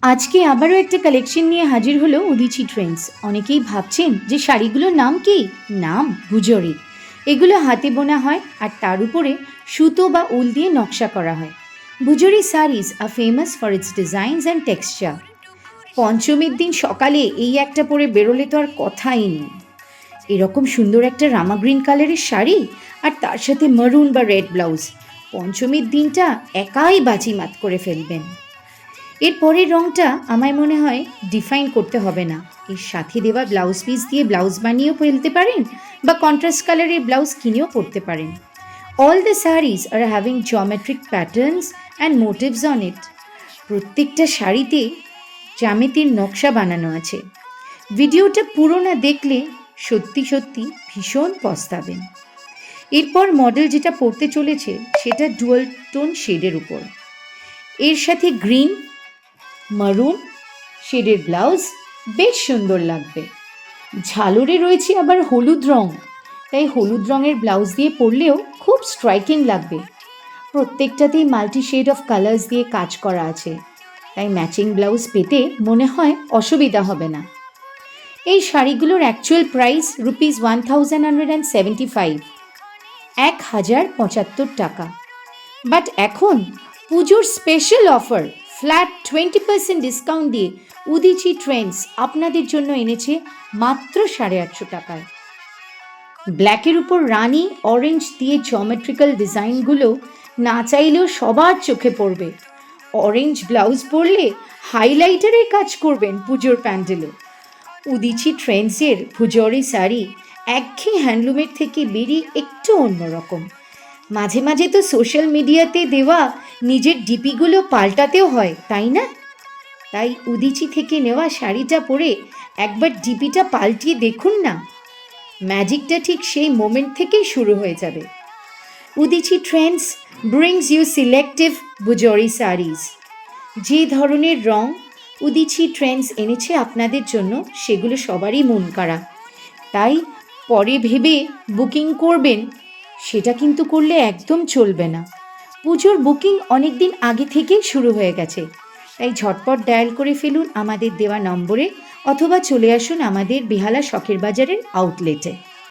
আজকে আবারও একটা কালেকশন নিয়ে হাজির হলো উদিচি ট্রেন্ডস। অনেকেই ভাবছেন যে শাড়িগুলোর নাম কি? নাম ভুজরি। এগুলো হাতে বোনা হয় আর তার উপরে সুতো বা উল দিয়ে নকশা করা হয়। Bhujri saris are famous for its designs and texture. পঞ্চমীর দিন সকালে এই একটা পরে বেরোলে তো আর কথাই নেই। এরকম সুন্দর একটা রামা গ্রিন কালারের শাড়ি আর তার সাথে মারুন বা রেড ব্লাউজ, পঞ্চমীর দিনটা একাই বাজিমাত করে ফেলবেন। এর পরের রঙটা আমায় মনে হয় ডিফাইন করতে হবে না, এর সাথে দেওয়া ব্লাউজ পিস দিয়ে ব্লাউজ বানিয়েও ফেলতে পারেন বা কন্ট্রাস্ট কালারের ব্লাউজ কিনেও পরতে পারেন। All the saris are having geometric patterns and motives on it. প্রত্যেকটা শাড়িতে জ্যামিতির নকশা বানানো আছে। ভিডিওটা পুরো না দেখলে সত্যি সত্যি ভীষণ পস্তাবেন। এরপর মডেল যেটা পরতে চলেছে সেটা ডুয়াল টোন শেডের উপর, এর সাথে গ্রিন মারুন শেডের ব্লাউজ, বেশ সুন্দর লাগবে। ঝালরে রয়েছে আবার হলুদ রং, তাই হলুদ রঙের ব্লাউজ দিয়ে পরলেও খুব স্ট্রাইকিং লাগবে। প্রত্যেকটাতেই মাল্টি শেড অফ কালার্স দিয়ে কাজ করা আছে, তাই ম্যাচিং ব্লাউজ পেতে মনে হয় অসুবিধা হবে না। এই শাড়িগুলোর অ্যাকচুয়াল প্রাইস ₹1175, 1075 টাকা। বাট এখন পুজোর স্পেশাল অফার ফ্ল্যাট 20% ডিসকাউন্ট দিয়ে উদিচি ট্রেন্ডস আপনাদের জন্য এনেছে মাত্র 850 টাকায়। ব্ল্যাকের উপর রানি অরেঞ্জ দিয়ে জিওমেট্রিক্যাল ডিজাইনগুলো না চাইলেও সবার চোখে পড়বে। অরেঞ্জ ব্লাউজ পরলে হাইলাইটারের কাজ করবেন পুজোর প্যান্ডেলে। উদিচি ট্রেন্ডসের ভুজরি শাড়ি একঘেয়ে হ্যান্ডলুমের থেকে বেরিয়ে একটু অন্যরকম। মাঝে মাঝে তো সোশ্যাল মিডিয়াতে দেওয়া নিজের ডিপিগুলো পাল্টাতেও হয়, তাই না? তাই উদিচি থেকে নেওয়া শাড়িটা পরে একবার ডিপিটা পাল্টিয়ে দেখুন না, ম্যাজিকটা ঠিক সেই মোমেন্ট থেকেই শুরু হয়ে যাবে। Udichi trends brings you selective Bhujri saris. যে ধরনের রং উদিচি ট্রেন্ডস এনেছে আপনাদের জন্য সেগুলো সবারই মন কাড়া, তাই পরে ভেবে বুকিং করবেন সেটা কিন্তু করলে একদম চলবে না। পুজোর বুকিং অনেক দিন আগে থেকেই শুরু হয়ে গেছে, তাই ঝটপট ডায়াল করে ফেলুন আমাদের দেওয়া নম্বরে অথবা চলে আসুন আমাদের বেহালা শখের বাজারের আউটলেটে।